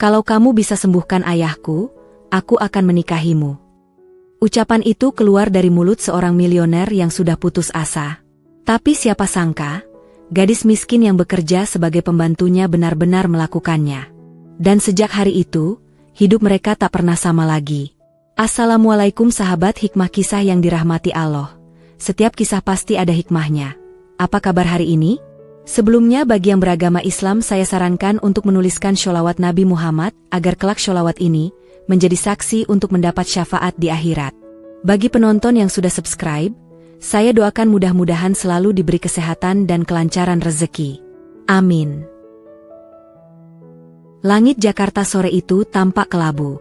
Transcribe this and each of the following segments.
Kalau kamu bisa sembuhkan ayahku, aku akan menikahimu. Ucapan itu keluar dari mulut seorang milioner yang sudah putus asa. Tapi siapa sangka, gadis miskin yang bekerja sebagai pembantunya benar-benar melakukannya. Dan sejak hari itu, hidup mereka tak pernah sama lagi. Assalamualaikum sahabat hikmah kisah yang dirahmati Allah. Setiap kisah pasti ada hikmahnya. Apa kabar hari ini? Sebelumnya bagi yang beragama Islam saya sarankan untuk menuliskan sholawat Nabi Muhammad agar kelak sholawat ini menjadi saksi untuk mendapat syafaat di akhirat. Bagi penonton yang sudah subscribe, saya doakan mudah-mudahan selalu diberi kesehatan dan kelancaran rezeki. Amin. Langit Jakarta sore itu tampak kelabu.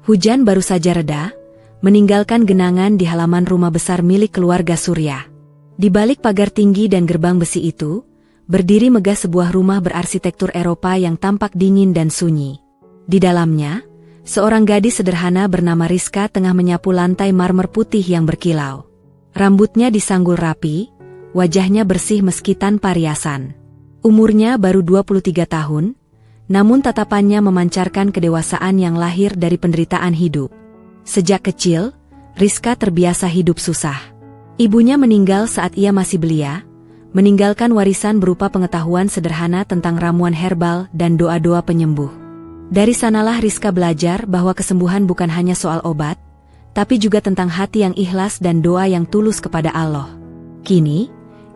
Hujan baru saja reda, meninggalkan genangan di halaman rumah besar milik keluarga Surya. Di balik pagar tinggi dan gerbang besi itu, berdiri megah sebuah rumah berarsitektur Eropa yang tampak dingin dan sunyi. Di dalamnya, seorang gadis sederhana bernama Rizka tengah menyapu lantai marmer putih yang berkilau. Rambutnya disanggul rapi, wajahnya bersih meski tanpa riasan. Umurnya baru 23 tahun, namun tatapannya memancarkan kedewasaan yang lahir dari penderitaan hidup. Sejak kecil, Rizka terbiasa hidup susah. Ibunya meninggal saat ia masih belia, meninggalkan warisan berupa pengetahuan sederhana tentang ramuan herbal dan doa-doa penyembuh. Dari sanalah Rizka belajar bahwa kesembuhan bukan hanya soal obat, tapi juga tentang hati yang ikhlas dan doa yang tulus kepada Allah. Kini,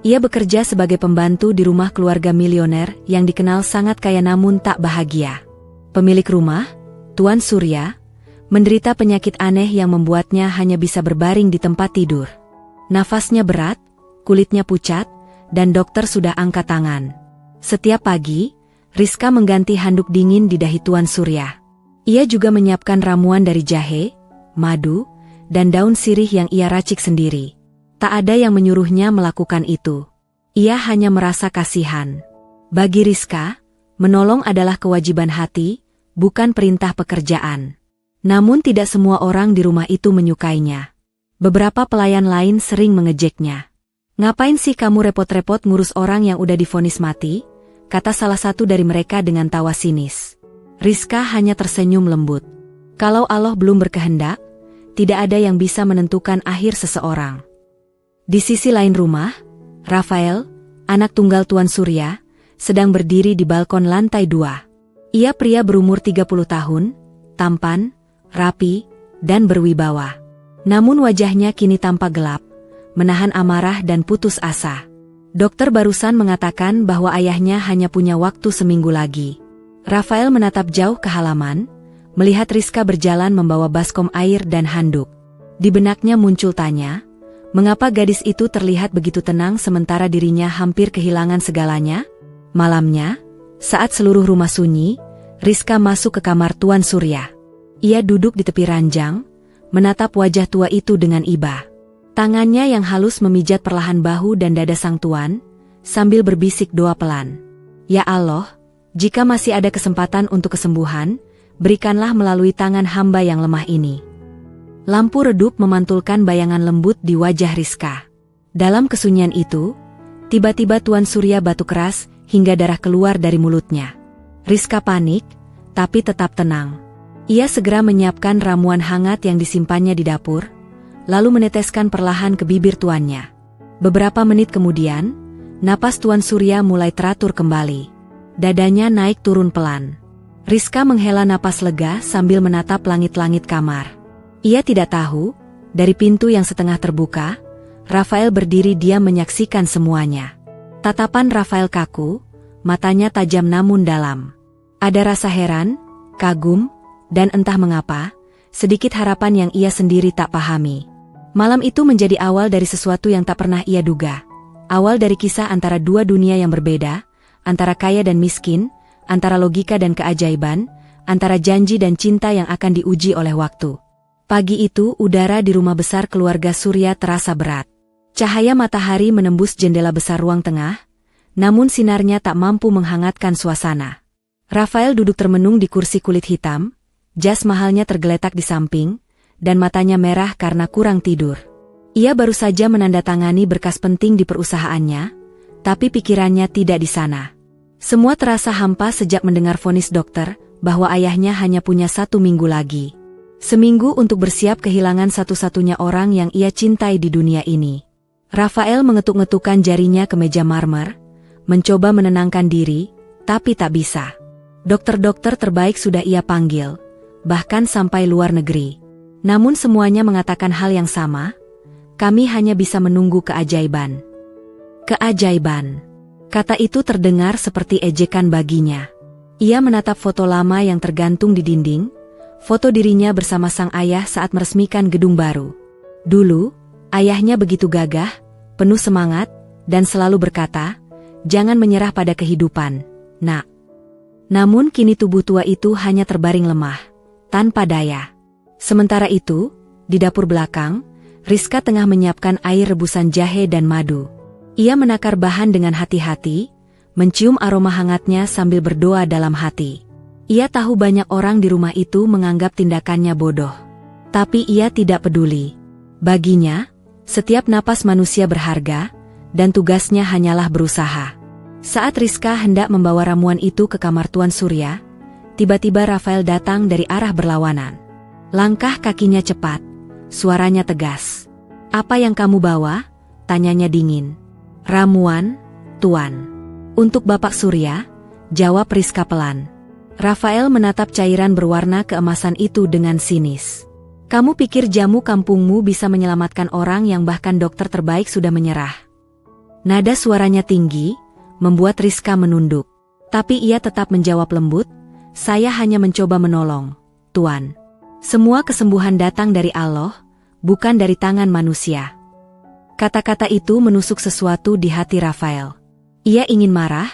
ia bekerja sebagai pembantu di rumah keluarga milioner yang dikenal sangat kaya namun tak bahagia. Pemilik rumah, Tuan Surya, menderita penyakit aneh yang membuatnya hanya bisa berbaring di tempat tidur. Nafasnya berat, kulitnya pucat, dan dokter sudah angkat tangan. Setiap pagi, Rizka mengganti handuk dingin di dahi Tuan Surya. Ia juga menyiapkan ramuan dari jahe, madu, dan daun sirih yang ia racik sendiri. Tak ada yang menyuruhnya melakukan itu. Ia hanya merasa kasihan. Bagi Rizka, menolong adalah kewajiban hati, bukan perintah pekerjaan. Namun tidak semua orang di rumah itu menyukainya. Beberapa pelayan lain sering mengejeknya. "Ngapain sih kamu repot-repot ngurus orang yang udah divonis mati?" kata salah satu dari mereka dengan tawa sinis. Rizka hanya tersenyum lembut. Kalau Allah belum berkehendak, tidak ada yang bisa menentukan akhir seseorang. Di sisi lain rumah, Rafael, anak tunggal Tuan Surya, sedang berdiri di balkon lantai 2. Ia pria berumur 30 tahun, tampan, rapi, dan berwibawa. Namun wajahnya kini tampak gelap, menahan amarah dan putus asa. Dokter barusan mengatakan bahwa ayahnya hanya punya waktu seminggu lagi. Rafael menatap jauh ke halaman, melihat Rizka berjalan membawa baskom air dan handuk. Di benaknya muncul tanya, mengapa gadis itu terlihat begitu tenang sementara dirinya hampir kehilangan segalanya? Malamnya, saat seluruh rumah sunyi, Rizka masuk ke kamar Tuan Surya. Ia duduk di tepi ranjang, menatap wajah tua itu dengan iba. Tangannya yang halus memijat perlahan bahu dan dada sang tuan, sambil berbisik doa pelan. "Ya Allah, jika masih ada kesempatan untuk kesembuhan, berikanlah melalui tangan hamba yang lemah ini." Lampu redup memantulkan bayangan lembut di wajah Rizka. Dalam kesunyian itu, tiba-tiba Tuan Surya batuk keras hingga darah keluar dari mulutnya. Rizka panik, tapi tetap tenang. Ia segera menyiapkan ramuan hangat yang disimpannya di dapur, lalu meneteskan perlahan ke bibir tuannya. Beberapa menit kemudian, napas Tuan Surya mulai teratur kembali. Dadanya naik turun pelan. Rizka menghela napas lega sambil menatap langit-langit kamar. Ia tidak tahu, dari pintu yang setengah terbuka, Rafael berdiri diam menyaksikan semuanya. Tatapan Rafael kaku, matanya tajam namun dalam. Ada rasa heran, kagum, dan entah mengapa, sedikit harapan yang ia sendiri tak pahami. Malam itu menjadi awal dari sesuatu yang tak pernah ia duga. Awal dari kisah antara dua dunia yang berbeda, antara kaya dan miskin, antara logika dan keajaiban, antara janji dan cinta yang akan diuji oleh waktu. Pagi itu udara di rumah besar keluarga Surya terasa berat. Cahaya matahari menembus jendela besar ruang tengah, namun sinarnya tak mampu menghangatkan suasana. Rafael duduk termenung di kursi kulit hitam, jas mahalnya tergeletak di samping, dan matanya merah karena kurang tidur. Ia baru saja menandatangani berkas penting di perusahaannya, tapi pikirannya tidak di sana. Semua terasa hampa sejak mendengar vonis dokter bahwa ayahnya hanya punya 1 minggu lagi. Seminggu untuk bersiap kehilangan satu-satunya orang yang ia cintai di dunia ini. Rafael mengetuk-ngetukkan jarinya ke meja marmer, mencoba menenangkan diri, tapi tak bisa. Dokter-dokter terbaik sudah ia panggil, bahkan sampai luar negeri. Namun semuanya mengatakan hal yang sama, kami hanya bisa menunggu keajaiban. Keajaiban. Kata itu terdengar seperti ejekan baginya. Ia menatap foto lama yang tergantung di dinding, foto dirinya bersama sang ayah saat meresmikan gedung baru. Dulu, ayahnya begitu gagah, penuh semangat, dan selalu berkata, "Jangan menyerah pada kehidupan, Nak." Namun kini tubuh tua itu hanya terbaring lemah, tanpa daya. Sementara itu, di dapur belakang, Rizka tengah menyiapkan air rebusan jahe dan madu. Ia menakar bahan dengan hati-hati, mencium aroma hangatnya sambil berdoa dalam hati. Ia tahu banyak orang di rumah itu menganggap tindakannya bodoh. Tapi ia tidak peduli. Baginya, setiap napas manusia berharga, dan tugasnya hanyalah berusaha. Saat Rizka hendak membawa ramuan itu ke kamar Tuan Surya, tiba-tiba Rafael datang dari arah berlawanan. Langkah kakinya cepat, suaranya tegas. "Apa yang kamu bawa?" tanyanya dingin. "Ramuan, Tuan." "Untuk Bapak Surya," jawab Rizka pelan. Rafael menatap cairan berwarna keemasan itu dengan sinis. "Kamu pikir jamu kampungmu bisa menyelamatkan orang yang bahkan dokter terbaik sudah menyerah?" Nada suaranya tinggi, membuat Rizka menunduk. Tapi ia tetap menjawab lembut, "Saya hanya mencoba menolong, Tuan. Semua kesembuhan datang dari Allah, bukan dari tangan manusia." Kata-kata itu menusuk sesuatu di hati Rafael. Ia ingin marah,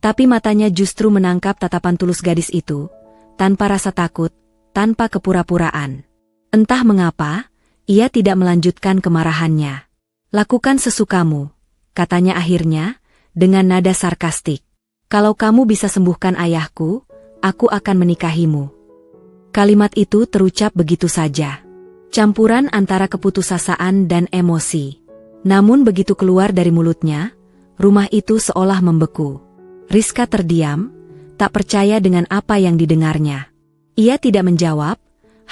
tapi matanya justru menangkap tatapan tulus gadis itu, tanpa rasa takut, tanpa kepura-puraan. Entah mengapa, ia tidak melanjutkan kemarahannya. "Lakukan sesukamu," katanya akhirnya, dengan nada sarkastik. "Kalau kamu bisa sembuhkan ayahku, aku akan menikahimu." Kalimat itu terucap begitu saja. Campuran antara keputusasaan dan emosi. Namun begitu keluar dari mulutnya, rumah itu seolah membeku. Rizka terdiam, tak percaya dengan apa yang didengarnya. Ia tidak menjawab,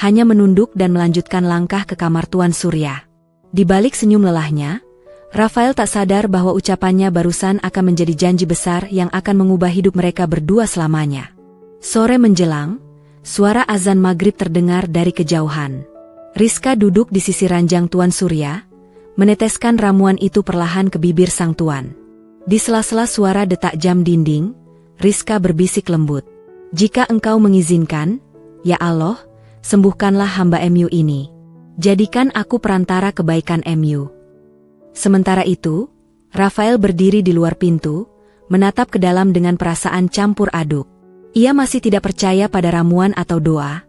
hanya menunduk dan melanjutkan langkah ke kamar Tuan Surya. Di balik senyum lelahnya, Rafael tak sadar bahwa ucapannya barusan akan menjadi janji besar yang akan mengubah hidup mereka berdua selamanya. Sore menjelang, suara azan maghrib terdengar dari kejauhan. Rizka duduk di sisi ranjang Tuan Surya, meneteskan ramuan itu perlahan ke bibir sang tuan. Di sela-sela suara detak jam dinding, Rizka berbisik lembut. "Jika engkau mengizinkan, ya Allah, sembuhkanlah hamba MU ini. Jadikan aku perantara kebaikan MU." Sementara itu, Rafael berdiri di luar pintu, menatap ke dalam dengan perasaan campur aduk. Ia masih tidak percaya pada ramuan atau doa,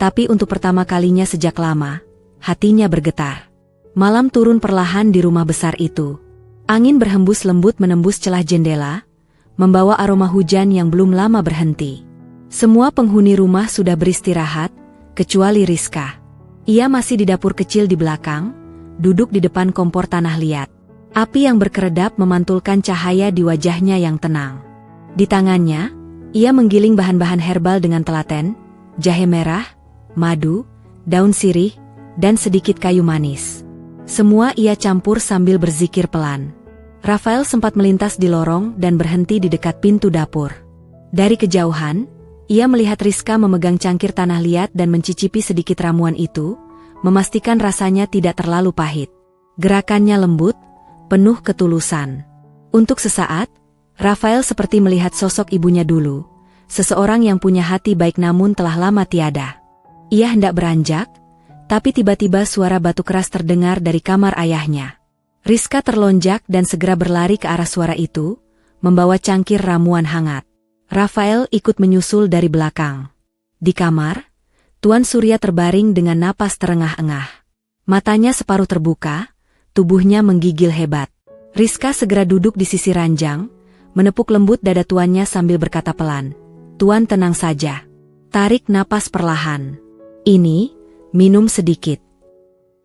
tapi untuk pertama kalinya sejak lama, hatinya bergetar. Malam turun perlahan di rumah besar itu. Angin berhembus lembut menembus celah jendela, membawa aroma hujan yang belum lama berhenti. Semua penghuni rumah sudah beristirahat, kecuali Rizka. Ia masih di dapur kecil di belakang, duduk di depan kompor tanah liat. Api yang berkeredap memantulkan cahaya di wajahnya yang tenang. Di tangannya, ia menggiling bahan-bahan herbal dengan telaten, jahe merah, madu, daun sirih, dan sedikit kayu manis. Semua ia campur sambil berzikir pelan. Rafael sempat melintas di lorong dan berhenti di dekat pintu dapur. Dari kejauhan, ia melihat Rizka memegang cangkir tanah liat dan mencicipi sedikit ramuan itu, memastikan rasanya tidak terlalu pahit. Gerakannya lembut, penuh ketulusan. Untuk sesaat, Rafael seperti melihat sosok ibunya dulu, seseorang yang punya hati baik namun telah lama tiada. Ia hendak beranjak, tapi tiba-tiba suara batu keras terdengar dari kamar ayahnya. Rizka terlonjak dan segera berlari ke arah suara itu, membawa cangkir ramuan hangat. Rafael ikut menyusul dari belakang. Di kamar, Tuan Surya terbaring dengan napas terengah-engah. Matanya separuh terbuka, tubuhnya menggigil hebat. Rizka segera duduk di sisi ranjang, menepuk lembut dada tuannya sambil berkata pelan, "Tuan tenang saja. Tarik napas perlahan. Ini, minum sedikit."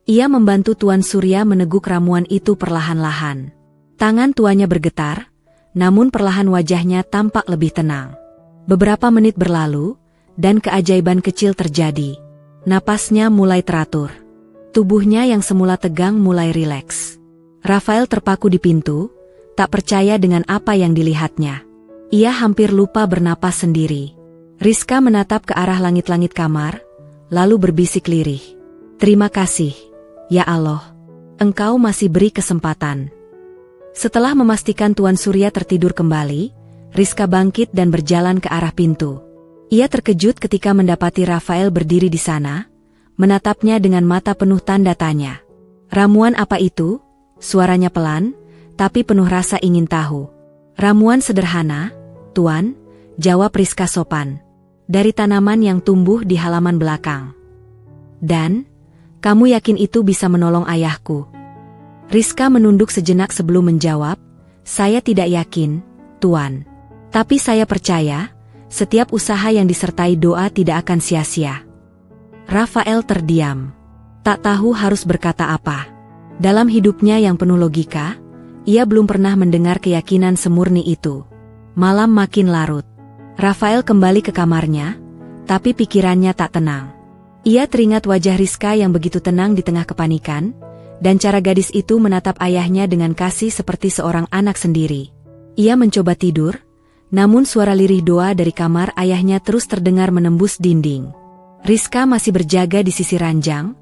Ia membantu Tuan Surya meneguk ramuan itu perlahan-lahan. Tangan tuannya bergetar, namun perlahan wajahnya tampak lebih tenang. Beberapa menit berlalu, dan keajaiban kecil terjadi. Napasnya mulai teratur. Tubuhnya yang semula tegang mulai rileks. Rafael terpaku di pintu, tak percaya dengan apa yang dilihatnya. Ia hampir lupa bernapas sendiri. Rizka menatap ke arah langit-langit kamar, lalu berbisik lirih. "Terima kasih, ya Allah. Engkau masih beri kesempatan." Setelah memastikan Tuan Surya tertidur kembali, Rizka bangkit dan berjalan ke arah pintu. Ia terkejut ketika mendapati Rafael berdiri di sana, menatapnya dengan mata penuh tanda tanya. "Ramuan apa itu?" Suaranya pelan, tapi penuh rasa ingin tahu. "Ramuan sederhana, Tuan," jawab Rizka sopan. "Dari tanaman yang tumbuh di halaman belakang." "Dan, kamu yakin itu bisa menolong ayahku?" Rizka menunduk sejenak sebelum menjawab, "Saya tidak yakin, Tuan. Tapi saya percaya, setiap usaha yang disertai doa tidak akan sia-sia." Rafael terdiam. Tak tahu harus berkata apa. Dalam hidupnya yang penuh logika, ia belum pernah mendengar keyakinan semurni itu. Malam makin larut. Rafael kembali ke kamarnya, tapi pikirannya tak tenang. Ia teringat wajah Rizka yang begitu tenang di tengah kepanikan, dan cara gadis itu menatap ayahnya dengan kasih seperti seorang anak sendiri. Ia mencoba tidur, namun suara lirih doa dari kamar ayahnya terus terdengar menembus dinding. Rizka masih berjaga di sisi ranjang,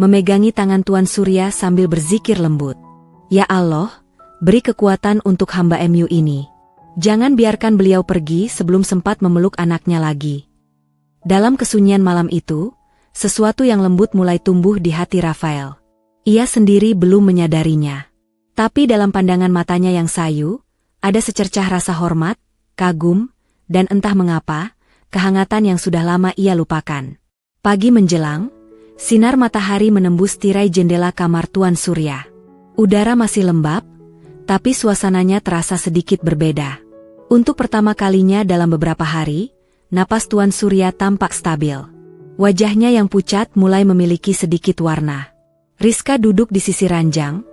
memegangi tangan Tuan Surya sambil berzikir lembut. "Ya Allah, beri kekuatan untuk hamba MU ini. Jangan biarkan beliau pergi sebelum sempat memeluk anaknya lagi." Dalam kesunyian malam itu, sesuatu yang lembut mulai tumbuh di hati Rafael. Ia sendiri belum menyadarinya. Tapi dalam pandangan matanya yang sayu, ada secercah rasa hormat, kagum, dan entah mengapa, kehangatan yang sudah lama ia lupakan. Pagi menjelang, sinar matahari menembus tirai jendela kamar Tuan Surya. Udara masih lembab, tapi suasananya terasa sedikit berbeda. Untuk pertama kalinya dalam beberapa hari, napas Tuan Surya tampak stabil. Wajahnya yang pucat mulai memiliki sedikit warna. Rizka duduk di sisi ranjang,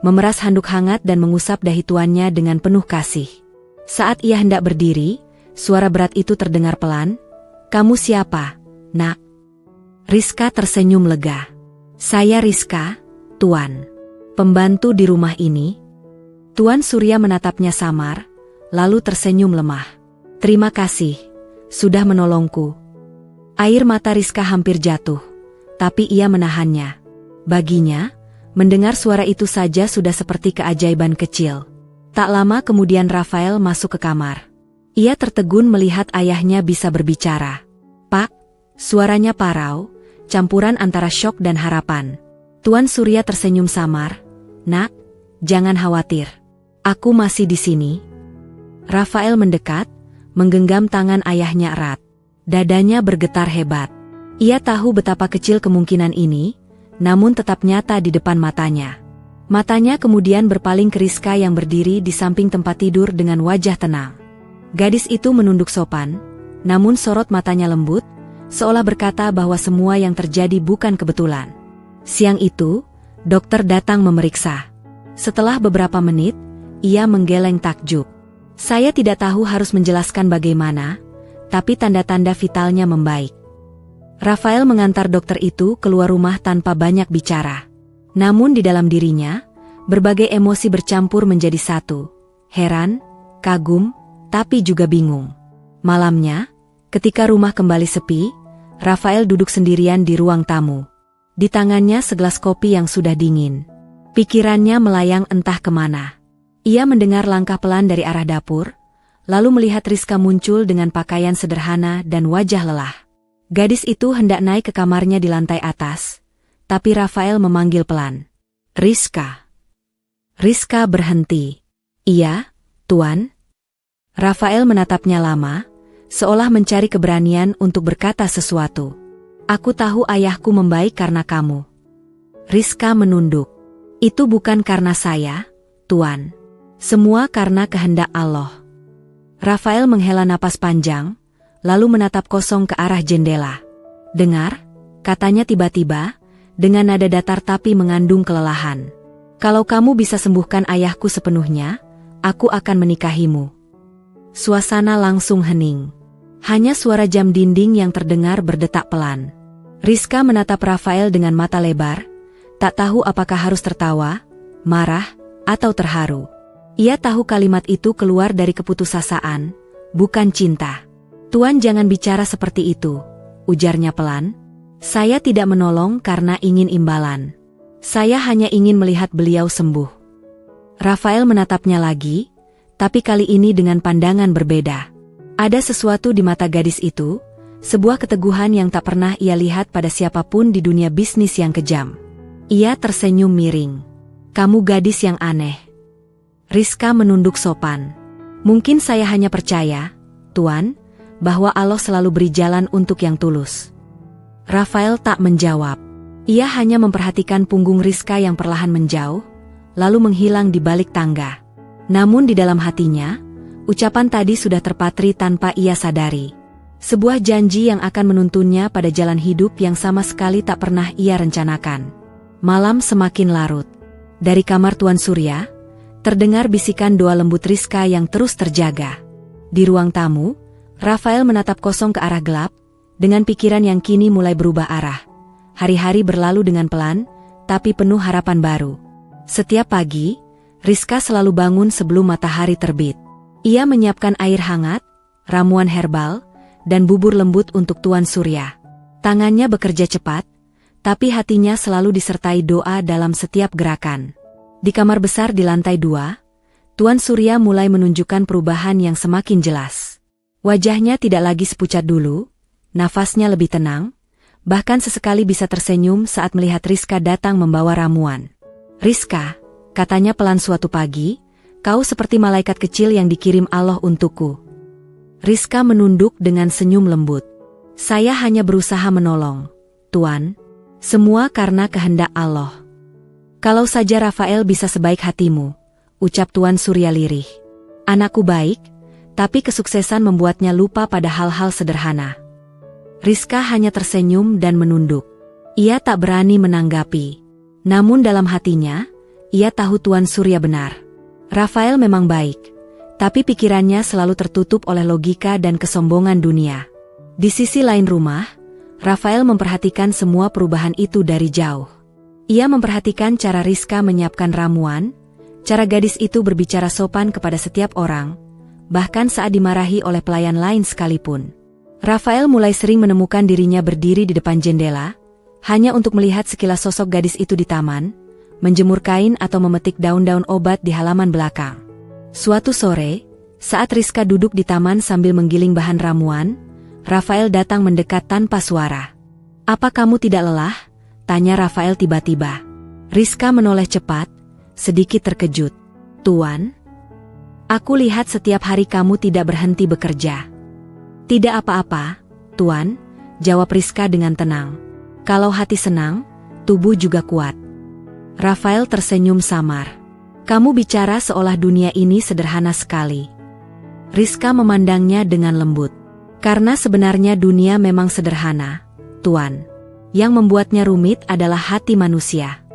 memeras handuk hangat dan mengusap dahi tuannya dengan penuh kasih. Saat ia hendak berdiri, suara berat itu terdengar pelan. "Kamu siapa, Nak?" Rizka tersenyum lega. "Saya Rizka, Tuan. Pembantu di rumah ini." Tuan Surya menatapnya samar, lalu tersenyum lemah. "Terima kasih, sudah menolongku." Air mata Rizka hampir jatuh, tapi ia menahannya. Baginya, mendengar suara itu saja sudah seperti keajaiban kecil. Tak lama kemudian Rafael masuk ke kamar. Ia tertegun melihat ayahnya bisa berbicara. "Pak," suaranya parau, campuran antara syok dan harapan. Tuan Surya tersenyum samar. "Nak, jangan khawatir. Aku masih di sini." Rafael mendekat, menggenggam tangan ayahnya erat. Dadanya bergetar hebat. Ia tahu betapa kecil kemungkinan ini, namun tetap nyata di depan matanya. Matanya kemudian berpaling ke Rizka yang berdiri di samping tempat tidur dengan wajah tenang. Gadis itu menunduk sopan, namun sorot matanya lembut, seolah berkata bahwa semua yang terjadi bukan kebetulan. Siang itu, dokter datang memeriksa. Setelah beberapa menit, ia menggeleng takjub. "Saya tidak tahu harus menjelaskan bagaimana, tapi tanda-tanda vitalnya membaik." Rafael mengantar dokter itu keluar rumah tanpa banyak bicara. Namun di dalam dirinya, berbagai emosi bercampur menjadi satu. Heran, kagum, tapi juga bingung. Malamnya, ketika rumah kembali sepi, Rafael duduk sendirian di ruang tamu. Di tangannya segelas kopi yang sudah dingin. Pikirannya melayang entah kemana. Ia mendengar langkah pelan dari arah dapur, lalu melihat Rizka muncul dengan pakaian sederhana dan wajah lelah. Gadis itu hendak naik ke kamarnya di lantai atas, tapi Rafael memanggil pelan. "Rizka." Rizka berhenti. "Iya, Tuan." Rafael menatapnya lama, seolah mencari keberanian untuk berkata sesuatu. "Aku tahu ayahku membaik karena kamu." Rizka menunduk. "Itu bukan karena saya, Tuan. Semua karena kehendak Allah." Rafael menghela napas panjang, lalu menatap kosong ke arah jendela. "Dengar," katanya tiba-tiba, dengan nada datar tapi mengandung kelelahan. "Kalau kamu bisa sembuhkan ayahku sepenuhnya, aku akan menikahimu." Suasana langsung hening. Hanya suara jam dinding yang terdengar berdetak pelan. Rizka menatap Rafael dengan mata lebar, tak tahu apakah harus tertawa, marah, atau terharu. Ia tahu kalimat itu keluar dari keputusasaan, bukan cinta. "Tuan jangan bicara seperti itu," ujarnya pelan. "Saya tidak menolong karena ingin imbalan. Saya hanya ingin melihat beliau sembuh." Rafael menatapnya lagi, tapi kali ini dengan pandangan berbeda. Ada sesuatu di mata gadis itu, sebuah keteguhan yang tak pernah ia lihat pada siapapun di dunia bisnis yang kejam. Ia tersenyum miring. "Kamu gadis yang aneh." Rizka menunduk sopan. "Mungkin saya hanya percaya, Tuan, bahwa Allah selalu beri jalan untuk yang tulus." Rafael tak menjawab. Ia hanya memperhatikan punggung Rizka yang perlahan menjauh, lalu menghilang di balik tangga. Namun di dalam hatinya, ucapan tadi sudah terpatri tanpa ia sadari. Sebuah janji yang akan menuntunnya pada jalan hidup yang sama sekali tak pernah ia rencanakan. Malam semakin larut. Dari kamar Tuan Surya, terdengar bisikan doa lembut Rizka yang terus terjaga. Di ruang tamu, Rafael menatap kosong ke arah gelap, dengan pikiran yang kini mulai berubah arah. Hari-hari berlalu dengan pelan, tapi penuh harapan baru. Setiap pagi, Rizka selalu bangun sebelum matahari terbit. Ia menyiapkan air hangat, ramuan herbal, dan bubur lembut untuk Tuan Surya. Tangannya bekerja cepat, tapi hatinya selalu disertai doa dalam setiap gerakan. Di kamar besar di lantai 2, Tuan Surya mulai menunjukkan perubahan yang semakin jelas. Wajahnya tidak lagi sepucat dulu, nafasnya lebih tenang, bahkan sesekali bisa tersenyum saat melihat Rizka datang membawa ramuan. "Rizka," katanya pelan suatu pagi, "kau seperti malaikat kecil yang dikirim Allah untukku." Rizka menunduk dengan senyum lembut. "Saya hanya berusaha menolong, Tuan. Semua karena kehendak Allah." "Kalau saja Rafael bisa sebaik hatimu," ucap Tuan Surya lirih. "Anakku baik, tapi kesuksesan membuatnya lupa pada hal-hal sederhana." Rizka hanya tersenyum dan menunduk. Ia tak berani menanggapi. Namun dalam hatinya, ia tahu Tuan Surya benar. Rafael memang baik, tapi pikirannya selalu tertutup oleh logika dan kesombongan dunia. Di sisi lain rumah, Rafael memperhatikan semua perubahan itu dari jauh. Ia memperhatikan cara Rizka menyiapkan ramuan, cara gadis itu berbicara sopan kepada setiap orang, bahkan saat dimarahi oleh pelayan lain sekalipun. Rafael mulai sering menemukan dirinya berdiri di depan jendela, hanya untuk melihat sekilas sosok gadis itu di taman, menjemur kain atau memetik daun-daun obat di halaman belakang. Suatu sore, saat Rizka duduk di taman sambil menggiling bahan ramuan, Rafael datang mendekat tanpa suara. "Apa kamu tidak lelah?" tanya Rafael tiba-tiba. Rizka menoleh cepat, sedikit terkejut. "Tuan, aku lihat setiap hari kamu tidak berhenti bekerja." "Tidak apa-apa, Tuan," jawab Rizka dengan tenang. "Kalau hati senang, tubuh juga kuat." Rafael tersenyum samar. "Kamu bicara seolah dunia ini sederhana sekali." Rizka memandangnya dengan lembut. "Karena sebenarnya dunia memang sederhana, Tuan. Yang membuatnya rumit adalah hati manusia."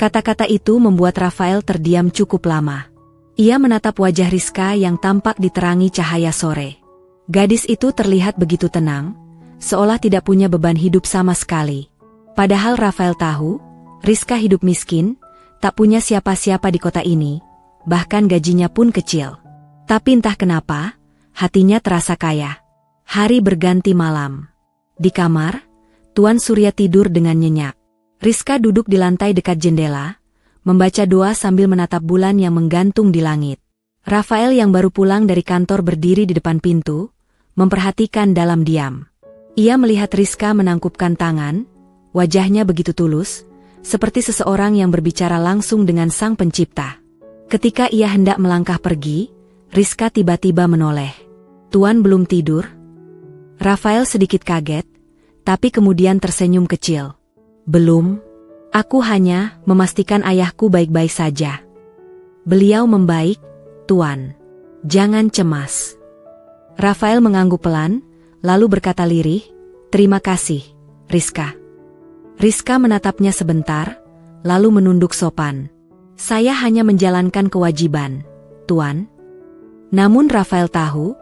Kata-kata itu membuat Rafael terdiam cukup lama. Ia menatap wajah Rizka yang tampak diterangi cahaya sore. Gadis itu terlihat begitu tenang, seolah tidak punya beban hidup sama sekali. Padahal Rafael tahu, Rizka hidup miskin, tak punya siapa-siapa di kota ini, bahkan gajinya pun kecil. Tapi entah kenapa, hatinya terasa kaya. Hari berganti malam. Di kamar, Tuan Surya tidur dengan nyenyak. Rizka duduk di lantai dekat jendela, membaca doa sambil menatap bulan yang menggantung di langit. Rafael yang baru pulang dari kantor berdiri di depan pintu, memperhatikan dalam diam. Ia melihat Rizka menangkupkan tangan, wajahnya begitu tulus, seperti seseorang yang berbicara langsung dengan Sang Pencipta. Ketika ia hendak melangkah pergi, Rizka tiba-tiba menoleh. "Tuan belum tidur?" Rafael sedikit kaget, tapi kemudian tersenyum kecil. "Belum. Aku hanya memastikan ayahku baik-baik saja." "Beliau membaik, Tuan. Jangan cemas." Rafael mengangguk pelan, lalu berkata lirih, "Terima kasih, Rizka." Rizka menatapnya sebentar, lalu menunduk sopan. "Saya hanya menjalankan kewajiban, Tuan." Namun Rafael tahu,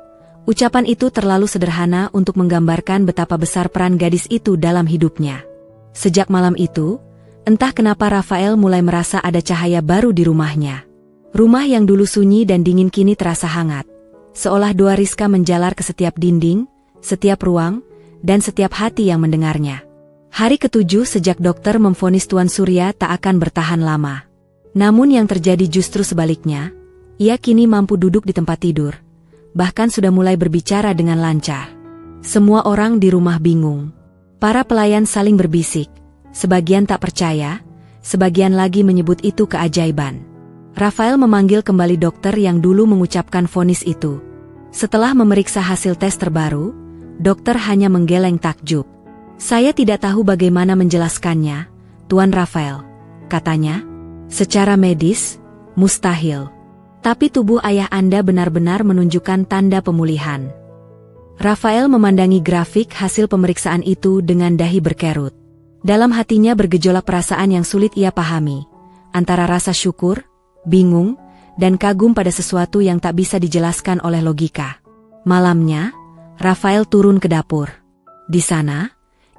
Ucapan itu terlalu sederhana untuk menggambarkan betapa besar peran gadis itu dalam hidupnya. Sejak malam itu, entah kenapa Rafael mulai merasa ada cahaya baru di rumahnya. Rumah yang dulu sunyi dan dingin kini terasa hangat. Seolah doa Rizka menjalar ke setiap dinding, setiap ruang, dan setiap hati yang mendengarnya. Hari ke-7 sejak dokter memvonis Tuan Surya tak akan bertahan lama. Namun yang terjadi justru sebaliknya, ia kini mampu duduk di tempat tidur. Bahkan sudah mulai berbicara dengan lancar. Semua orang di rumah bingung. Para pelayan saling berbisik. Sebagian tak percaya, sebagian lagi menyebut itu keajaiban. Rafael memanggil kembali dokter yang dulu mengucapkan vonis itu. Setelah memeriksa hasil tes terbaru, dokter hanya menggeleng takjub. "Saya tidak tahu bagaimana menjelaskannya, Tuan Rafael," katanya. "Secara medis, mustahil. Tapi tubuh ayah Anda benar-benar menunjukkan tanda pemulihan." Rafael memandangi grafik hasil pemeriksaan itu dengan dahi berkerut. Dalam hatinya bergejolak perasaan yang sulit ia pahami, antara rasa syukur, bingung, dan kagum pada sesuatu yang tak bisa dijelaskan oleh logika. Malamnya, Rafael turun ke dapur. Di sana,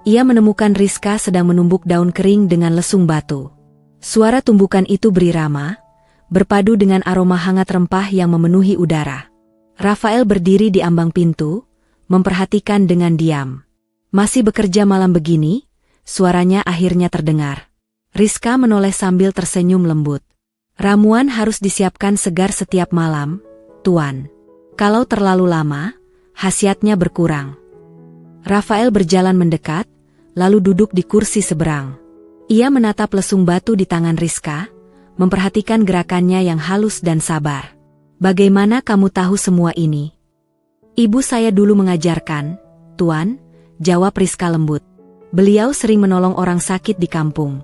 ia menemukan Rizka sedang menumbuk daun kering dengan lesung batu. Suara tumbukan itu berirama, berpadu dengan aroma hangat rempah yang memenuhi udara. Rafael berdiri di ambang pintu, memperhatikan dengan diam. Masih bekerja malam begini, suaranya akhirnya terdengar. Rizka menoleh sambil tersenyum lembut. "Ramuan harus disiapkan segar setiap malam, Tuan. Kalau terlalu lama, khasiatnya berkurang." Rafael berjalan mendekat, lalu duduk di kursi seberang. Ia menatap lesung batu di tangan Rizka, memperhatikan gerakannya yang halus dan sabar. "Bagaimana kamu tahu semua ini?" "Ibu saya dulu mengajarkan, Tuan," jawab Rizka lembut. "Beliau sering menolong orang sakit di kampung."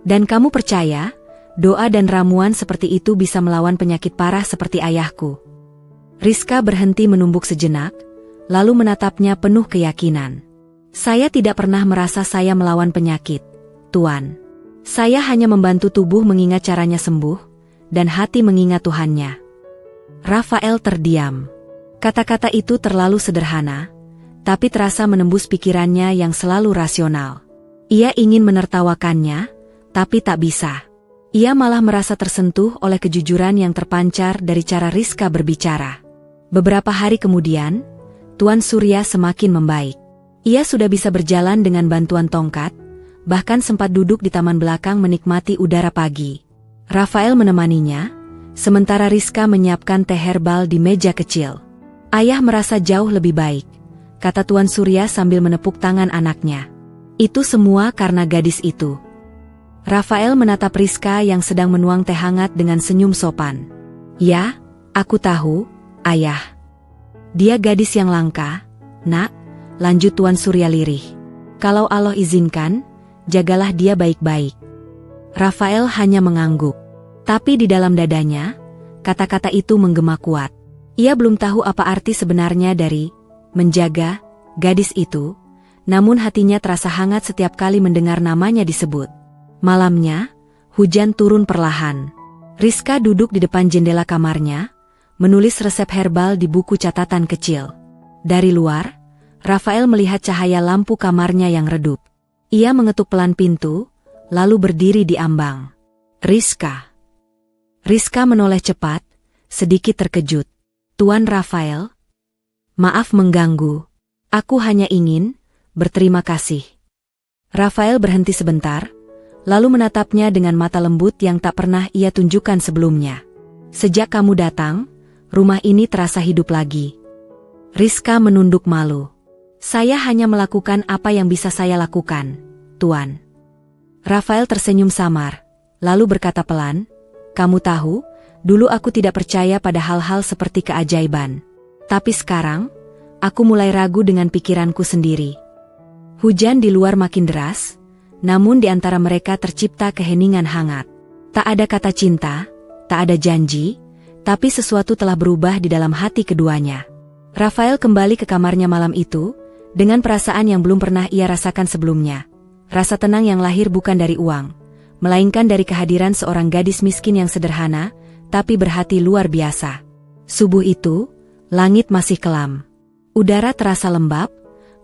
"Dan kamu percaya, doa dan ramuan seperti itu bisa melawan penyakit parah seperti ayahku?" Rizka berhenti menumbuk sejenak, lalu menatapnya penuh keyakinan. "Saya tidak pernah merasa saya melawan penyakit, Tuan. Saya hanya membantu tubuh mengingat caranya sembuh, dan hati mengingat Tuhannya." Rafael terdiam. Kata-kata itu terlalu sederhana, tapi terasa menembus pikirannya yang selalu rasional. Ia ingin menertawakannya, tapi tak bisa. Ia malah merasa tersentuh oleh kejujuran yang terpancar dari cara Rizka berbicara. Beberapa hari kemudian, Tuan Surya semakin membaik. Ia sudah bisa berjalan dengan bantuan tongkat, bahkan sempat duduk di taman belakang menikmati udara pagi. Rafael menemaninya, sementara Rizka menyiapkan teh herbal di meja kecil. "Ayah merasa jauh lebih baik," kata Tuan Surya sambil menepuk tangan anaknya. "Itu semua karena gadis itu." Rafael menatap Rizka yang sedang menuang teh hangat dengan senyum sopan. "Ya, aku tahu, Ayah. Dia gadis yang langka, Nak," lanjut Tuan Surya lirih. "Kalau Allah izinkan, jagalah dia baik-baik." Rafael hanya mengangguk. Tapi di dalam dadanya, kata-kata itu menggema kuat. Ia belum tahu apa arti sebenarnya dari menjaga gadis itu, namun hatinya terasa hangat setiap kali mendengar namanya disebut. Malamnya, hujan turun perlahan. Rizka duduk di depan jendela kamarnya, menulis resep herbal di buku catatan kecil. Dari luar, Rafael melihat cahaya lampu kamarnya yang redup. Ia mengetuk pelan pintu, lalu berdiri di ambang. "Rizka." Rizka menoleh cepat, sedikit terkejut. "Tuan Rafael? Maaf mengganggu. Aku hanya ingin berterima kasih." Rafael berhenti sebentar, lalu menatapnya dengan mata lembut yang tak pernah ia tunjukkan sebelumnya. "Sejak kamu datang, rumah ini terasa hidup lagi." Rizka menunduk malu. "Saya hanya melakukan apa yang bisa saya lakukan, Tuan." Rafael tersenyum samar, lalu berkata pelan, "Kamu tahu, dulu aku tidak percaya pada hal-hal seperti keajaiban. Tapi sekarang, aku mulai ragu dengan pikiranku sendiri." Hujan di luar makin deras, namun di antara mereka tercipta keheningan hangat. Tak ada kata cinta, tak ada janji, tapi sesuatu telah berubah di dalam hati keduanya. Rafael kembali ke kamarnya malam itu, dengan perasaan yang belum pernah ia rasakan sebelumnya. Rasa tenang yang lahir bukan dari uang, melainkan dari kehadiran seorang gadis miskin yang sederhana, tapi berhati luar biasa. Subuh itu, Langit masih kelam. Udara terasa lembab,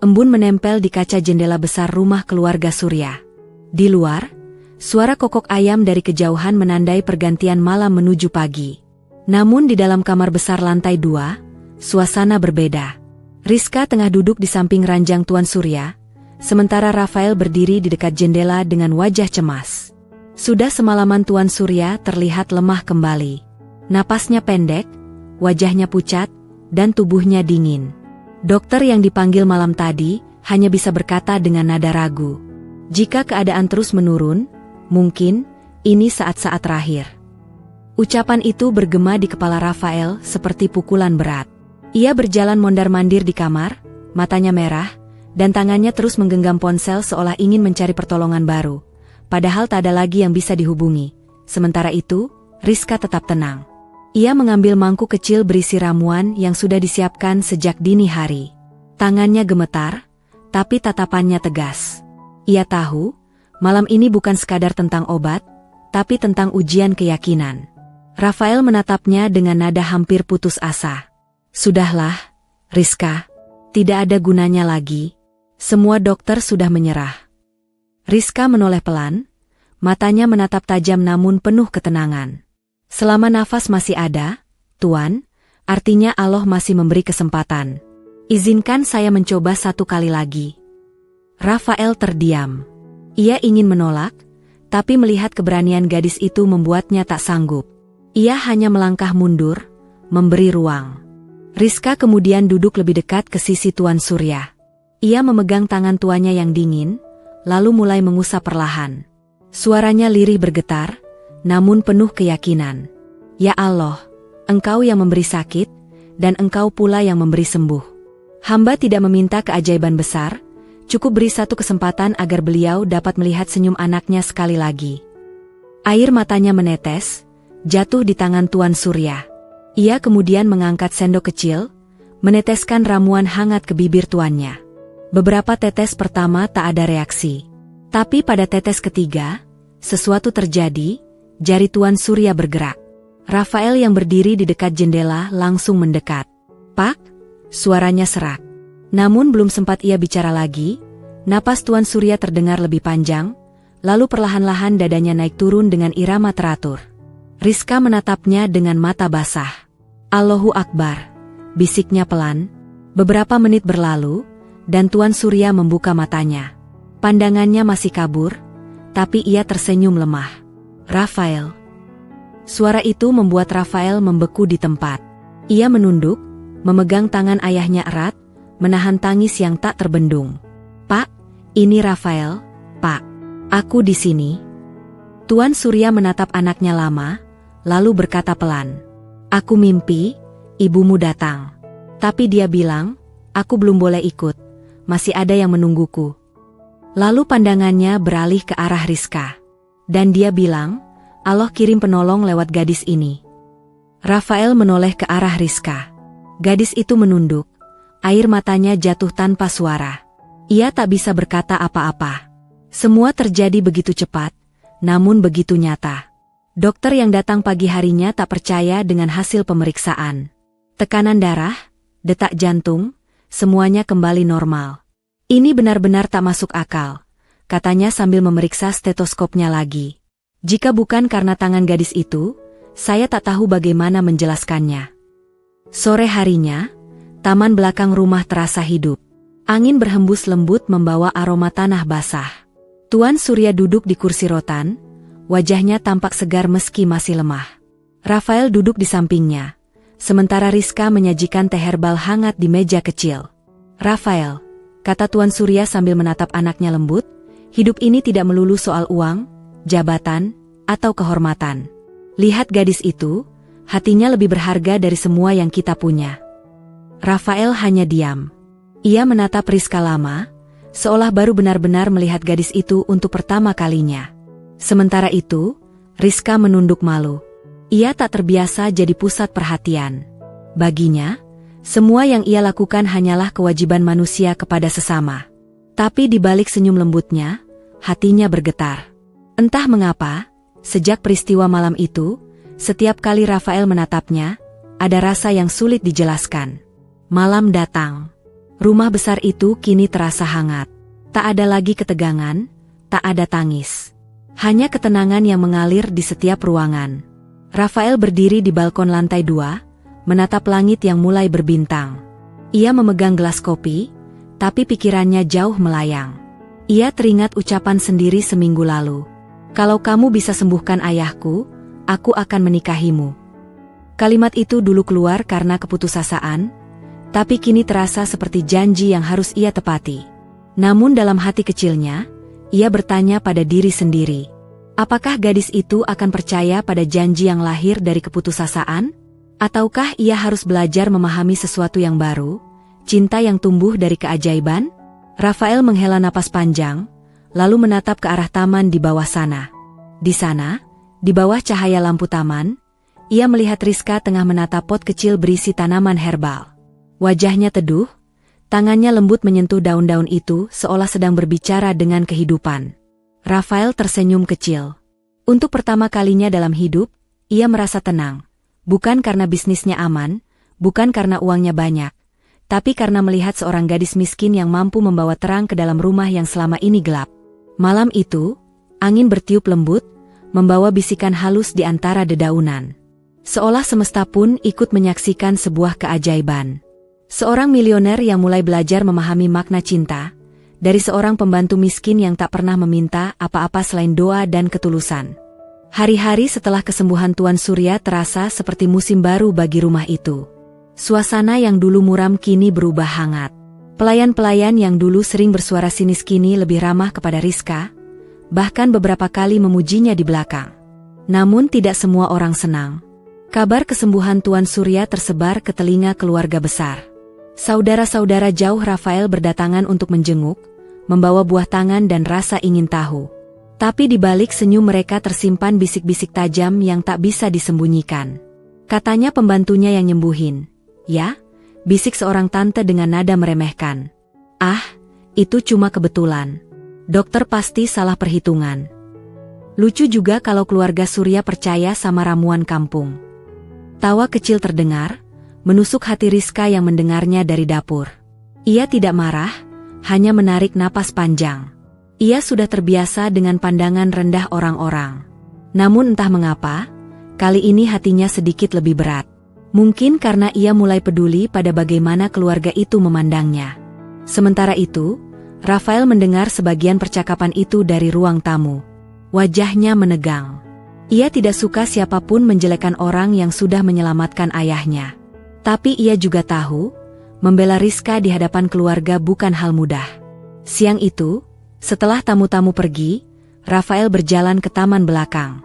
embun menempel di kaca jendela besar rumah keluarga Surya. Di luar, suara kokok ayam dari kejauhan menandai pergantian malam menuju pagi. Namun di dalam kamar besar lantai 2, suasana berbeda. Rizka tengah duduk di samping ranjang Tuan Surya, sementara Rafael berdiri di dekat jendela dengan wajah cemas. Sudah semalaman Tuan Surya terlihat lemah kembali. Napasnya pendek, wajahnya pucat, dan tubuhnya dingin. Dokter yang dipanggil malam tadi hanya bisa berkata dengan nada ragu, "Jika keadaan terus menurun, mungkin ini saat-saat terakhir." Ucapan itu bergema di kepala Rafael seperti pukulan berat. Ia berjalan mondar-mandir di kamar, matanya merah, dan tangannya terus menggenggam ponsel seolah ingin mencari pertolongan baru. Padahal tak ada lagi yang bisa dihubungi. Sementara itu, Rizka tetap tenang. Ia mengambil mangkuk kecil berisi ramuan yang sudah disiapkan sejak dini hari. Tangannya gemetar, tapi tatapannya tegas. Ia tahu, malam ini bukan sekadar tentang obat, tapi tentang ujian keyakinan. Rafael menatapnya dengan nada hampir putus asa. "Sudahlah, Rizka. Tidak ada gunanya lagi. Semua dokter sudah menyerah." Rizka menoleh pelan, matanya menatap tajam namun penuh ketenangan. "Selama nafas masih ada, Tuan, artinya Allah masih memberi kesempatan. Izinkan saya mencoba satu kali lagi." Rafael terdiam. Ia ingin menolak, tapi melihat keberanian gadis itu membuatnya tak sanggup. Ia hanya melangkah mundur, memberi ruang. Rizka kemudian duduk lebih dekat ke sisi Tuan Surya. Ia memegang tangan tuannya yang dingin, lalu mulai mengusap perlahan. Suaranya lirih bergetar, namun penuh keyakinan. "Ya Allah, Engkau yang memberi sakit, dan Engkau pula yang memberi sembuh. Hamba tidak meminta keajaiban besar, cukup beri satu kesempatan agar beliau dapat melihat senyum anaknya sekali lagi." Air matanya menetes, jatuh di tangan Tuan Surya. Ia kemudian mengangkat sendok kecil, meneteskan ramuan hangat ke bibir tuannya. Beberapa tetes pertama tak ada reaksi. Tapi pada tetes ketiga, sesuatu terjadi, jari Tuan Surya bergerak. Rafael yang berdiri di dekat jendela langsung mendekat. "Pak," suaranya serak. Namun belum sempat ia bicara lagi, napas Tuan Surya terdengar lebih panjang, lalu perlahan-lahan dadanya naik turun dengan irama teratur. Rizka menatapnya dengan mata basah. "Allahu Akbar," bisiknya pelan. Beberapa menit berlalu, dan Tuan Surya membuka matanya. Pandangannya masih kabur, tapi ia tersenyum lemah. "Rafael." Suara itu membuat Rafael membeku di tempat. Ia menunduk, memegang tangan ayahnya erat, menahan tangis yang tak terbendung. "Pak, ini Rafael, Pak. Aku di sini." Tuan Surya menatap anaknya lama, lalu berkata pelan, "Aku mimpi, ibumu datang. Tapi dia bilang, aku belum boleh ikut. Masih ada yang menungguku." Lalu pandangannya beralih ke arah Rizka. "Dan dia bilang, Allah kirim penolong lewat gadis ini." Rafael menoleh ke arah Rizka. Gadis itu menunduk. Air matanya jatuh tanpa suara. Ia tak bisa berkata apa-apa. Semua terjadi begitu cepat, namun begitu nyata. Dokter yang datang pagi harinya tak percaya dengan hasil pemeriksaan. Tekanan darah, detak jantung, semuanya kembali normal. "Ini benar-benar tak masuk akal," katanya sambil memeriksa stetoskopnya lagi. "Jika bukan karena tangan gadis itu, saya tak tahu bagaimana menjelaskannya." Sore harinya, taman belakang rumah terasa hidup. Angin berhembus lembut membawa aroma tanah basah. Tuan Surya duduk di kursi rotan, wajahnya tampak segar meski masih lemah. Rafael duduk di sampingnya, sementara Rizka menyajikan teh herbal hangat di meja kecil. "Rafael," kata Tuan Surya sambil menatap anaknya lembut, "hidup ini tidak melulu soal uang, jabatan, atau kehormatan. Lihat gadis itu, hatinya lebih berharga dari semua yang kita punya." Rafael hanya diam. Ia menatap Rizka lama, seolah baru benar-benar melihat gadis itu untuk pertama kalinya. Sementara itu, Rizka menunduk malu. Ia tak terbiasa jadi pusat perhatian. Baginya, semua yang ia lakukan hanyalah kewajiban manusia kepada sesama. Tapi di balik senyum lembutnya, hatinya bergetar. Entah mengapa, sejak peristiwa malam itu, setiap kali Rafael menatapnya, ada rasa yang sulit dijelaskan. Malam datang. Rumah besar itu kini terasa hangat. Tak ada lagi ketegangan, tak ada tangis. Hanya ketenangan yang mengalir di setiap ruangan. Rafael berdiri di balkon lantai 2, menatap langit yang mulai berbintang. Ia memegang gelas kopi, tapi pikirannya jauh melayang. Ia teringat ucapan sendiri seminggu lalu. Kalau kamu bisa sembuhkan ayahku, aku akan menikahimu. Kalimat itu dulu keluar karena keputusasaan, tapi kini terasa seperti janji yang harus ia tepati. Namun dalam hati kecilnya, ia bertanya pada diri sendiri. Apakah gadis itu akan percaya pada janji yang lahir dari keputusasaan? Ataukah ia harus belajar memahami sesuatu yang baru, cinta yang tumbuh dari keajaiban? Rafael menghela napas panjang, lalu menatap ke arah taman di bawah sana. Di sana, di bawah cahaya lampu taman, ia melihat Rizka tengah menatap pot kecil berisi tanaman herbal. Wajahnya teduh, tangannya lembut menyentuh daun-daun itu seolah sedang berbicara dengan kehidupan. Rafael tersenyum kecil. Untuk pertama kalinya dalam hidup, ia merasa tenang. Bukan karena bisnisnya aman, bukan karena uangnya banyak, tapi karena melihat seorang gadis miskin yang mampu membawa terang ke dalam rumah yang selama ini gelap. Malam itu, angin bertiup lembut, membawa bisikan halus di antara dedaunan. Seolah semesta pun ikut menyaksikan sebuah keajaiban. Seorang milioner yang mulai belajar memahami makna cinta, dari seorang pembantu miskin yang tak pernah meminta apa-apa selain doa dan ketulusan. Hari-hari setelah kesembuhan Tuan Surya terasa seperti musim baru bagi rumah itu. Suasana yang dulu muram kini berubah hangat. Pelayan-pelayan yang dulu sering bersuara sinis kini lebih ramah kepada Rizka, bahkan beberapa kali memujinya di belakang. Namun tidak semua orang senang. Kabar kesembuhan Tuan Surya tersebar ke telinga keluarga besar. Saudara-saudara jauh Rafael berdatangan untuk menjenguk, membawa buah tangan dan rasa ingin tahu. Tapi di balik senyum mereka tersimpan bisik-bisik tajam yang tak bisa disembunyikan. Katanya pembantunya yang nyembuhin. Ya, bisik seorang tante dengan nada meremehkan. Ah, itu cuma kebetulan. Dokter pasti salah perhitungan. Lucu juga kalau keluarga Surya percaya sama ramuan kampung. Tawa kecil terdengar, menusuk hati Rizka yang mendengarnya dari dapur. Ia tidak marah, hanya menarik napas panjang. Ia sudah terbiasa dengan pandangan rendah orang-orang. Namun entah mengapa, kali ini hatinya sedikit lebih berat. Mungkin karena ia mulai peduli pada bagaimana keluarga itu memandangnya. Sementara itu, Rafael mendengar sebagian percakapan itu dari ruang tamu. Wajahnya menegang. Ia tidak suka siapapun menjelekkan orang yang sudah menyelamatkan ayahnya. Tapi ia juga tahu, membela Rizka di hadapan keluarga bukan hal mudah. Siang itu, setelah tamu-tamu pergi, Rafael berjalan ke taman belakang.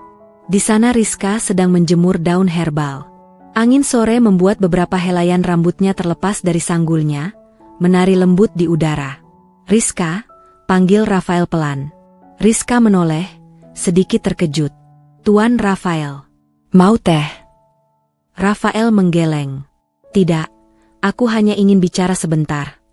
Di sana Rizka sedang menjemur daun herbal. Angin sore membuat beberapa helaian rambutnya terlepas dari sanggulnya, menari lembut di udara. Rizka, panggil Rafael pelan. Rizka menoleh, sedikit terkejut. Tuan Rafael, mau teh? Rafael menggeleng. Tidak, aku hanya ingin bicara sebentar.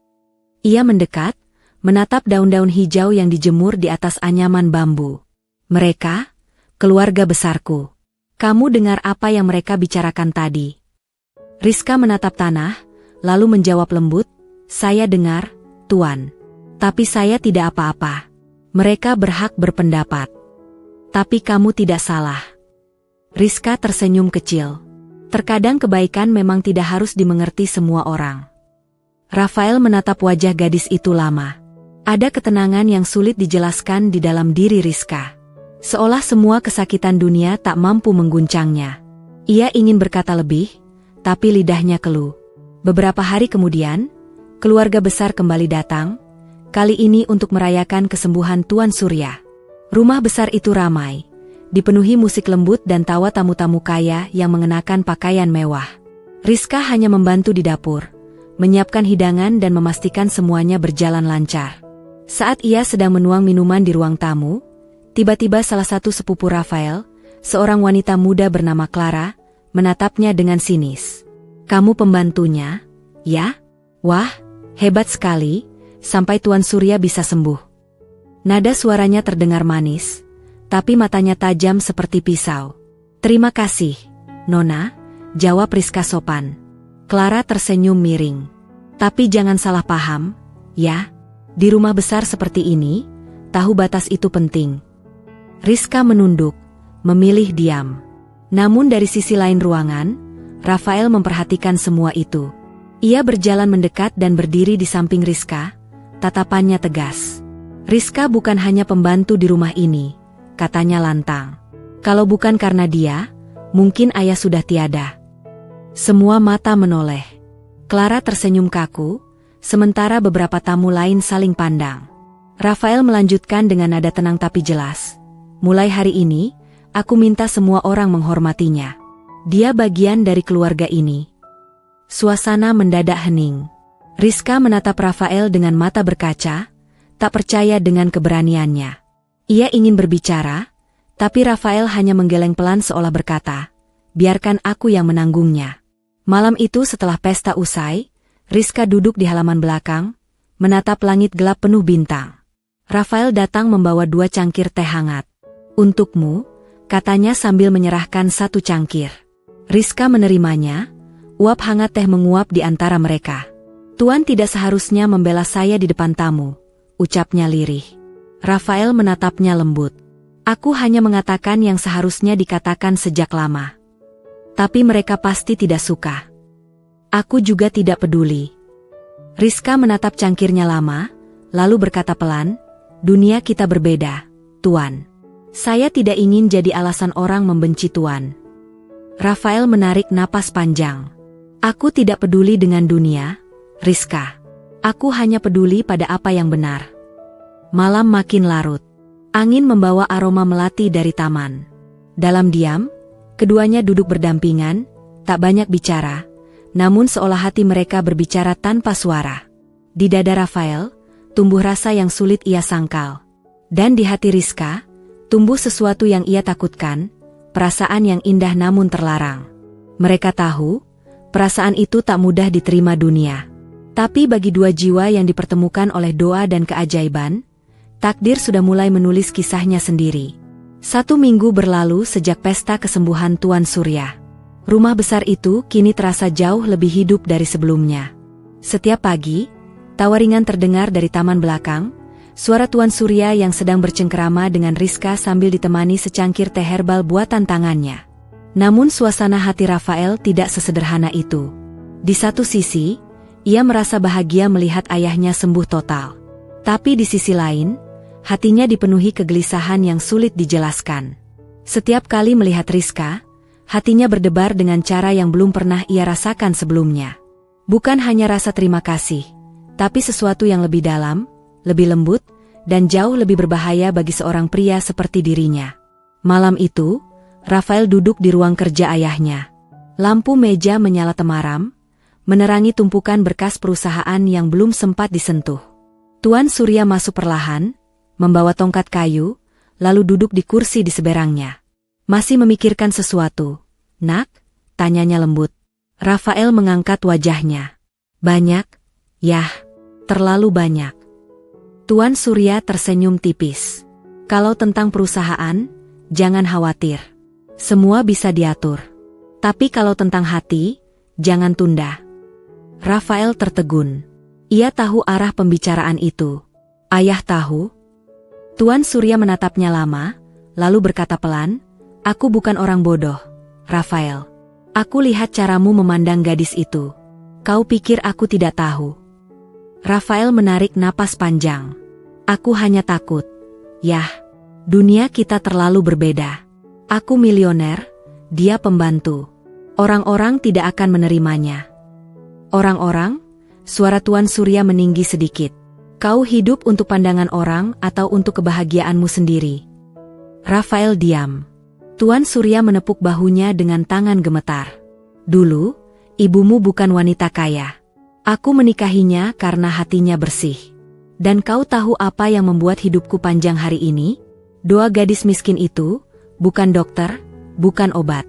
Ia mendekat, menatap daun-daun hijau yang dijemur di atas anyaman bambu. Mereka, keluarga besarku. Kamu dengar apa yang mereka bicarakan tadi? Rizka menatap tanah, lalu menjawab lembut, saya dengar, Tuan. Tapi saya tidak apa-apa. Mereka berhak berpendapat. Tapi kamu tidak salah. Rizka tersenyum kecil. Terkadang kebaikan memang tidak harus dimengerti semua orang. Rafael menatap wajah gadis itu lama. Ada ketenangan yang sulit dijelaskan di dalam diri Rizka. Seolah semua kesakitan dunia tak mampu mengguncangnya. Ia ingin berkata lebih, tapi lidahnya keluh. Beberapa hari kemudian, keluarga besar kembali datang, kali ini untuk merayakan kesembuhan Tuan Surya. Rumah besar itu ramai, dipenuhi musik lembut dan tawa tamu-tamu kaya yang mengenakan pakaian mewah. Rizka hanya membantu di dapur, menyiapkan hidangan dan memastikan semuanya berjalan lancar. Saat ia sedang menuang minuman di ruang tamu, tiba-tiba salah satu sepupu Rafael, seorang wanita muda bernama Clara, menatapnya dengan sinis. Kamu pembantunya, ya? Wah, hebat sekali, sampai Tuan Surya bisa sembuh. Nada suaranya terdengar manis, tapi matanya tajam seperti pisau. Terima kasih, Nona, jawab Rizka sopan. Clara tersenyum miring. Tapi jangan salah paham, ya. Di rumah besar seperti ini, tahu batas itu penting. Rizka menunduk, memilih diam. Namun dari sisi lain ruangan, Rafael memperhatikan semua itu. Ia berjalan mendekat dan berdiri di samping Rizka, tatapannya tegas. Rizka bukan hanya pembantu di rumah ini, katanya lantang. Kalau bukan karena dia, mungkin ayah sudah tiada. Semua mata menoleh. Clara tersenyum kaku, sementara beberapa tamu lain saling pandang. Rafael melanjutkan dengan nada tenang tapi jelas. Mulai hari ini, aku minta semua orang menghormatinya. Dia bagian dari keluarga ini. Suasana mendadak hening. Rizka menatap Rafael dengan mata berkaca, tak percaya dengan keberaniannya. Ia ingin berbicara, tapi Rafael hanya menggeleng pelan seolah berkata, biarkan aku yang menanggungnya. Malam itu setelah pesta usai, Rizka duduk di halaman belakang, menatap langit gelap penuh bintang. Rafael datang membawa 2 cangkir teh hangat. Untukmu, katanya sambil menyerahkan 1 cangkir. Rizka menerimanya, uap hangat teh menguap di antara mereka. Tuan tidak seharusnya membela saya di depan tamu, ucapnya lirih. Rafael menatapnya lembut. Aku hanya mengatakan yang seharusnya dikatakan sejak lama. Tapi mereka pasti tidak suka. Aku juga tidak peduli. Rizka menatap cangkirnya lama, lalu berkata pelan, dunia kita berbeda, Tuan. Saya tidak ingin jadi alasan orang membenci Tuan. Rafael menarik napas panjang. Aku tidak peduli dengan dunia, Rizka. Aku hanya peduli pada apa yang benar. Malam makin larut. Angin membawa aroma melati dari taman. Dalam diam, keduanya duduk berdampingan, tak banyak bicara, namun seolah hati mereka berbicara tanpa suara. Di dada Rafael, tumbuh rasa yang sulit ia sangkal. Dan di hati Rizka, tumbuh sesuatu yang ia takutkan, perasaan yang indah namun terlarang. Mereka tahu, perasaan itu tak mudah diterima dunia. Tapi bagi 2 jiwa yang dipertemukan oleh doa dan keajaiban, takdir sudah mulai menulis kisahnya sendiri. 1 minggu berlalu sejak pesta kesembuhan Tuan Surya. Rumah besar itu kini terasa jauh lebih hidup dari sebelumnya. Setiap pagi, tawa ringan terdengar dari taman belakang, suara Tuan Surya yang sedang bercengkerama dengan Rizka sambil ditemani secangkir teh herbal buatan tangannya. Namun suasana hati Rafael tidak sesederhana itu. Di satu sisi, ia merasa bahagia melihat ayahnya sembuh total. Tapi di sisi lain, hatinya dipenuhi kegelisahan yang sulit dijelaskan. Setiap kali melihat Rizka, hatinya berdebar dengan cara yang belum pernah ia rasakan sebelumnya. Bukan hanya rasa terima kasih, tapi sesuatu yang lebih dalam, lebih lembut, dan jauh lebih berbahaya bagi seorang pria seperti dirinya. Malam itu, Rafael duduk di ruang kerja ayahnya. Lampu meja menyala temaram, menerangi tumpukan berkas perusahaan yang belum sempat disentuh. Tuan Surya masuk perlahan, membawa tongkat kayu, lalu duduk di kursi di seberangnya. Masih memikirkan sesuatu, Nak? Tanyanya lembut. Rafael mengangkat wajahnya. Banyak? Yah, terlalu banyak. Tuan Surya tersenyum tipis. Kalau tentang perusahaan, jangan khawatir. Semua bisa diatur. Tapi kalau tentang hati, jangan tunda. Rafael tertegun. Ia tahu arah pembicaraan itu. Ayah tahu? Tuan Surya menatapnya lama, lalu berkata pelan, aku bukan orang bodoh, Rafael. Aku lihat caramu memandang gadis itu. Kau pikir aku tidak tahu? Rafael menarik napas panjang. Aku hanya takut. Yah, dunia kita terlalu berbeda. Aku milioner, dia pembantu. Orang-orang tidak akan menerimanya. Orang-orang? Suara Tuan Surya meninggi sedikit. Kau hidup untuk pandangan orang atau untuk kebahagiaanmu sendiri? Rafael diam. Tuan Surya menepuk bahunya dengan tangan gemetar. Dulu, ibumu bukan wanita kaya. Aku menikahinya karena hatinya bersih. Dan kau tahu apa yang membuat hidupku panjang hari ini? Doa gadis miskin itu, bukan dokter, bukan obat.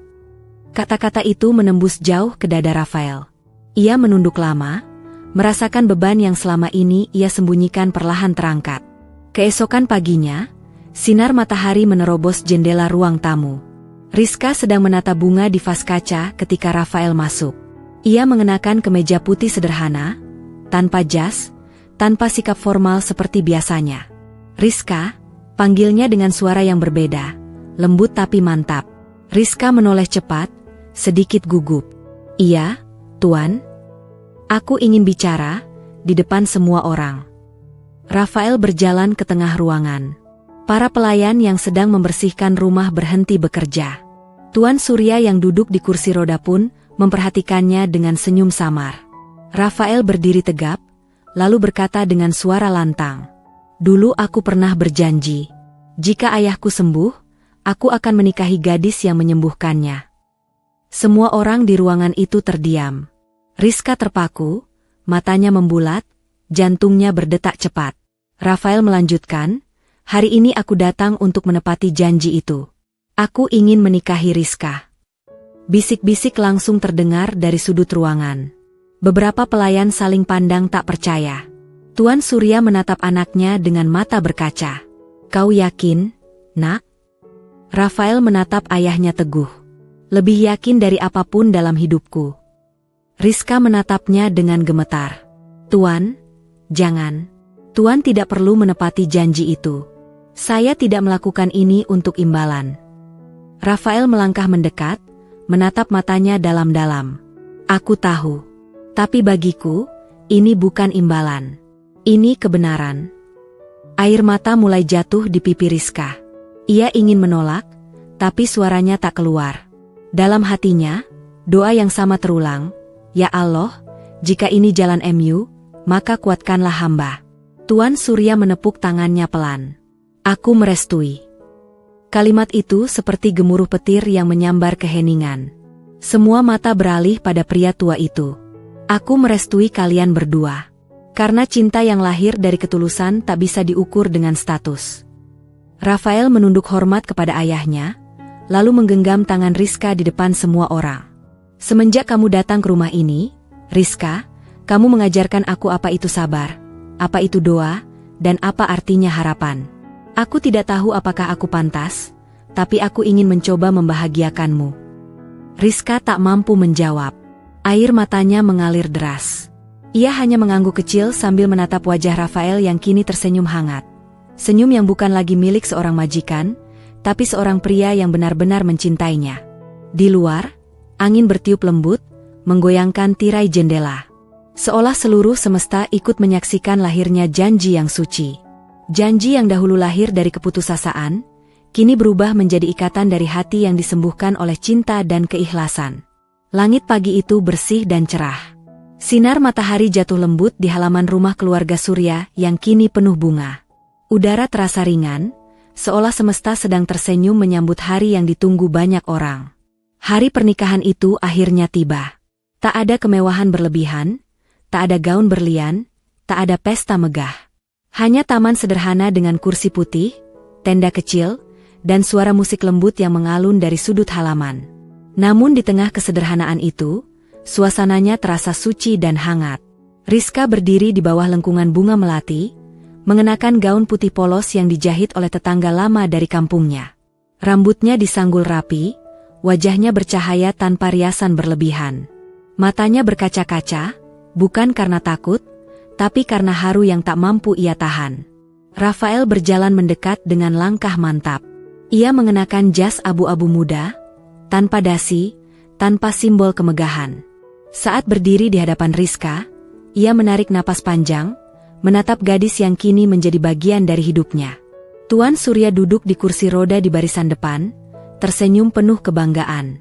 Kata-kata itu menembus jauh ke dada Rafael. Ia menunduk lama, merasakan beban yang selama ini ia sembunyikan perlahan terangkat. Keesokan paginya, sinar matahari menerobos jendela ruang tamu. Rizka sedang menata bunga di vas kaca ketika Rafael masuk. Ia mengenakan kemeja putih sederhana, tanpa jas, tanpa sikap formal seperti biasanya. "Rizka," panggilnya dengan suara yang berbeda, lembut tapi mantap. Rizka menoleh cepat, sedikit gugup. "Iya, Tuan. Aku ingin bicara, di depan semua orang." Rafael berjalan ke tengah ruangan. Para pelayan yang sedang membersihkan rumah berhenti bekerja. Tuan Surya yang duduk di kursi roda pun memperhatikannya dengan senyum samar. Rafael berdiri tegap, lalu berkata dengan suara lantang, "Dulu aku pernah berjanji, jika ayahku sembuh, aku akan menikahi gadis yang menyembuhkannya." Semua orang di ruangan itu terdiam. Rizka terpaku, matanya membulat, jantungnya berdetak cepat. Rafael melanjutkan, "Hari ini aku datang untuk menepati janji itu. Aku ingin menikahi Rizka." Bisik-bisik langsung terdengar dari sudut ruangan. Beberapa pelayan saling pandang tak percaya. Tuan Surya menatap anaknya dengan mata berkaca. "Kau yakin, Nak?" Rafael menatap ayahnya teguh. "Lebih yakin dari apapun dalam hidupku." Rizka menatapnya dengan gemetar. "Tuan, jangan. Tuan tidak perlu menepati janji itu. Saya tidak melakukan ini untuk imbalan." Rafael melangkah mendekat, menatap matanya dalam-dalam. "Aku tahu. Tapi bagiku, ini bukan imbalan. Ini kebenaran." Air mata mulai jatuh di pipi Rizka. Ia ingin menolak, tapi suaranya tak keluar. Dalam hatinya, doa yang sama terulang, "Ya Allah, jika ini jalan MU, maka kuatkanlah hamba." Tuan Surya menepuk tangannya pelan. "Aku merestui." Kalimat itu seperti gemuruh petir yang menyambar keheningan. Semua mata beralih pada pria tua itu. "Aku merestui kalian berdua. Karena cinta yang lahir dari ketulusan tak bisa diukur dengan status." Rafael menunduk hormat kepada ayahnya, lalu menggenggam tangan Rizka di depan semua orang. "Semenjak kamu datang ke rumah ini, Rizka, kamu mengajarkan aku apa itu sabar, apa itu doa, dan apa artinya harapan. Aku tidak tahu apakah aku pantas, tapi aku ingin mencoba membahagiakanmu." Rizka tak mampu menjawab. Air matanya mengalir deras. Ia hanya mengangguk kecil sambil menatap wajah Rafael yang kini tersenyum hangat. Senyum yang bukan lagi milik seorang majikan, tapi seorang pria yang benar-benar mencintainya. Di luar, angin bertiup lembut, menggoyangkan tirai jendela. Seolah seluruh semesta ikut menyaksikan lahirnya janji yang suci. Janji yang dahulu lahir dari keputusasaan, kini berubah menjadi ikatan dari hati yang disembuhkan oleh cinta dan keikhlasan. Langit pagi itu bersih dan cerah. Sinar matahari jatuh lembut di halaman rumah keluarga Surya yang kini penuh bunga. Udara terasa ringan, seolah semesta sedang tersenyum menyambut hari yang ditunggu banyak orang. Hari pernikahan itu akhirnya tiba. Tak ada kemewahan berlebihan, tak ada gaun berlian, tak ada pesta megah. Hanya taman sederhana dengan kursi putih, tenda kecil, dan suara musik lembut yang mengalun dari sudut halaman. Namun di tengah kesederhanaan itu, suasananya terasa suci dan hangat. Rizka berdiri di bawah lengkungan bunga melati, mengenakan gaun putih polos yang dijahit oleh tetangga lama dari kampungnya. Rambutnya disanggul rapi, wajahnya bercahaya tanpa riasan berlebihan. Matanya berkaca-kaca, bukan karena takut, tapi karena haru yang tak mampu ia tahan. Rafael berjalan mendekat dengan langkah mantap. Ia mengenakan jas abu-abu muda, tanpa dasi, tanpa simbol kemegahan. Saat berdiri di hadapan Rizka, ia menarik napas panjang, menatap gadis yang kini menjadi bagian dari hidupnya. Tuan Surya duduk di kursi roda di barisan depan, tersenyum penuh kebanggaan.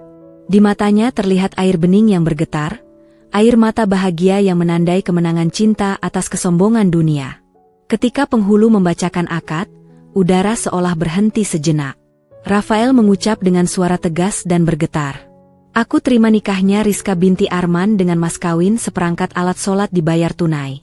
Di matanya terlihat air bening yang bergetar, air mata bahagia yang menandai kemenangan cinta atas kesombongan dunia. Ketika penghulu membacakan akad, udara seolah berhenti sejenak. Rafael mengucap dengan suara tegas dan bergetar. "Aku terima nikahnya Rizka binti Arman dengan mas kawin seperangkat alat sholat dibayar tunai."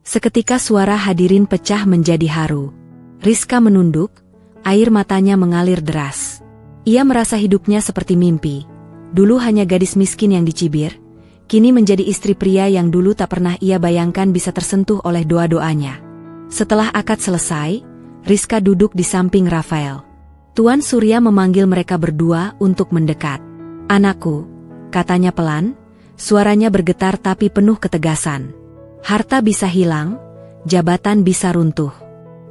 Seketika suara hadirin pecah menjadi haru. Rizka menunduk, air matanya mengalir deras. Ia merasa hidupnya seperti mimpi. Dulu hanya gadis miskin yang dicibir, kini menjadi istri pria yang dulu tak pernah ia bayangkan bisa tersentuh oleh doa-doanya. Setelah akad selesai, Rizka duduk di samping Rafael. Tuan Surya memanggil mereka berdua untuk mendekat. "Anakku," katanya pelan, suaranya bergetar tapi penuh ketegasan. "Harta bisa hilang, jabatan bisa runtuh.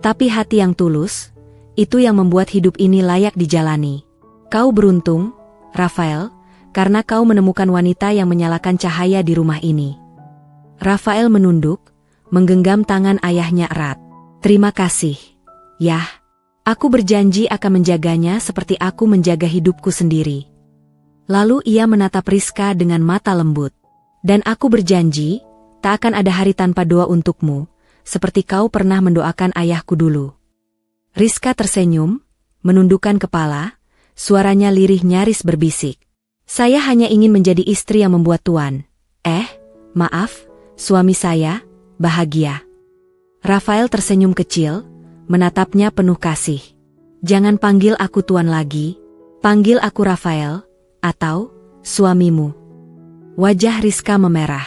Tapi hati yang tulus, itu yang membuat hidup ini layak dijalani. Kau beruntung, Rafael, karena kau menemukan wanita yang menyalakan cahaya di rumah ini." Rafael menunduk, menggenggam tangan ayahnya erat. "Terima kasih, Yah. Aku berjanji akan menjaganya seperti aku menjaga hidupku sendiri." Lalu ia menatap Rizka dengan mata lembut. "Dan aku berjanji, tak akan ada hari tanpa doa untukmu, seperti kau pernah mendoakan ayahku dulu." Rizka tersenyum, menundukkan kepala, suaranya lirih nyaris berbisik. "Saya hanya ingin menjadi istri yang membuat Tuan, maaf, suami saya, bahagia." Rafael tersenyum kecil, menatapnya penuh kasih. "Jangan panggil aku Tuan lagi, panggil aku Rafael, atau suamimu." Wajah Rizka memerah.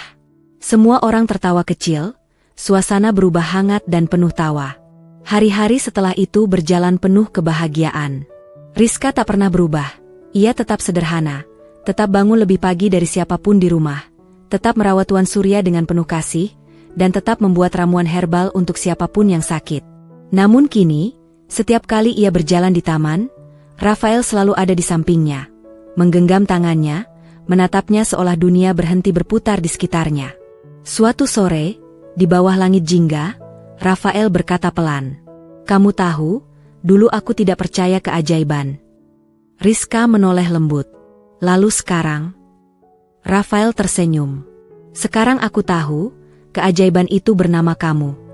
Semua orang tertawa kecil, suasana berubah hangat dan penuh tawa. Hari-hari setelah itu berjalan penuh kebahagiaan. Rizka tak pernah berubah. Ia tetap sederhana, tetap bangun lebih pagi dari siapapun di rumah, tetap merawat Tuan Surya dengan penuh kasih, dan tetap membuat ramuan herbal untuk siapapun yang sakit. Namun kini, setiap kali ia berjalan di taman, Rafael selalu ada di sampingnya, menggenggam tangannya, menatapnya seolah dunia berhenti berputar di sekitarnya. Suatu sore, di bawah langit jingga, Rafael berkata pelan, "Kamu tahu, dulu aku tidak percaya keajaiban." Rizka menoleh lembut. "Lalu sekarang?" Rafael tersenyum. "Sekarang aku tahu, keajaiban itu bernama kamu."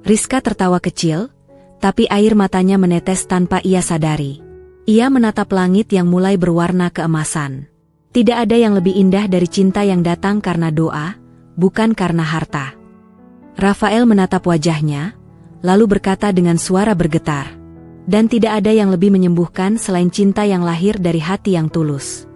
Rizka tertawa kecil, tapi air matanya menetes tanpa ia sadari. Ia menatap langit yang mulai berwarna keemasan. Tidak ada yang lebih indah dari cinta yang datang karena doa, bukan karena harta. Rafael menatap wajahnya, lalu berkata dengan suara bergetar, "Dan tidak ada yang lebih menyembuhkan selain cinta yang lahir dari hati yang tulus."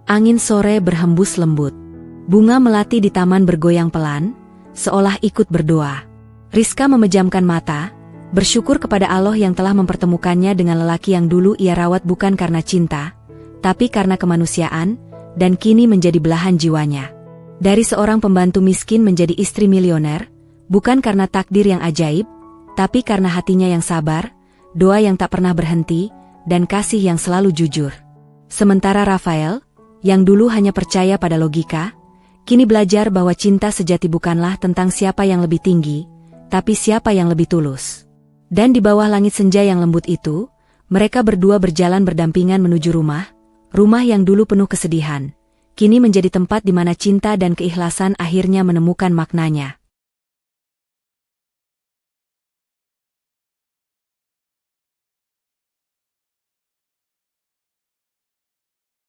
Angin sore berhembus lembut. Bunga melati di taman bergoyang pelan, seolah ikut berdoa. Rizka memejamkan mata, bersyukur kepada Allah yang telah mempertemukannya dengan lelaki yang dulu ia rawat bukan karena cinta, tapi karena kemanusiaan, dan kini menjadi belahan jiwanya. Dari seorang pembantu miskin menjadi istri milioner, bukan karena takdir yang ajaib, tapi karena hatinya yang sabar, doa yang tak pernah berhenti, dan kasih yang selalu jujur. Sementara Rafael, yang dulu hanya percaya pada logika, kini belajar bahwa cinta sejati bukanlah tentang siapa yang lebih tinggi, tapi siapa yang lebih tulus. Dan di bawah langit senja yang lembut itu, mereka berdua berjalan berdampingan menuju rumah yang dulu penuh kesedihan, kini menjadi tempat di mana cinta dan keikhlasan akhirnya menemukan maknanya.